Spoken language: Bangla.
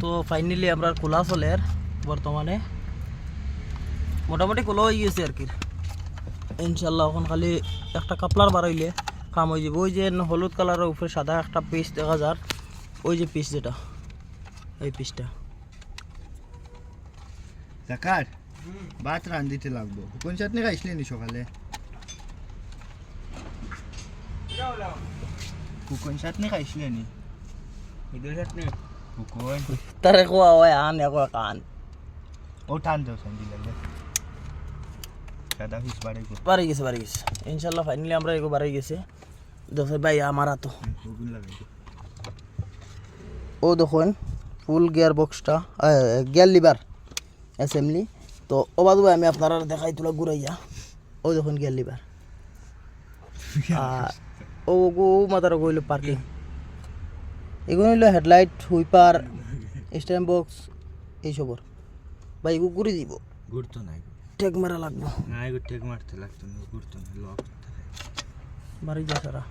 তো ফাইনালি আমরা খোলা চলের বর্তমানে মোটামুটি খোলা হয়ে গেছে আর কি ইনশাল্লাহ। এখন খালি একটা কাপলার বার হইলে কাম হয়ে যাবে। ওই যে হলুদ কালারের উপরে সাদা একটা পিস দেখা যার, ওই যে পিস যেটা, এই পিসটা জাকার ভাত রান্ধিতে লাগবো। কোন চাটনি খাইছিলেন সকালে? কোন চাটনি খাইছিলেন? ইদুর চাটনি কোন তারে কোয়া হয় আন এক কান ও টান দাও সঞ্জি লাগে সাদা ফিস বাড়ি গো বাড়ি গেছে ইনশাল্লাহ। ফাইনালি আমরা এগো বাড়ি গেছে। দেখো ভাই আমার তো ওগুন লাগে ও দেখুন ফুল গিয়ার বক্সটা গিয়ার লিভার অ্যাসেম্বলি। তো ওবাদ ভাই আমি আপনারা দেখাই তোলা ঘুরাইয়া। ও দেখুন গিয়ার লিভার ও গো মাতার গইল পার্কিং। এগুলো হইল হেডলাইট, হুইপার, স্ট্যান্ড বক্স এইসবর। ভাই এগুলো ঘুরে দিব, ঘুরতো নাই টেক মারা লাগবো। না এগো টেক মারতে লাগতো না, ঘুরতো না লক বাড়ি যা সারা।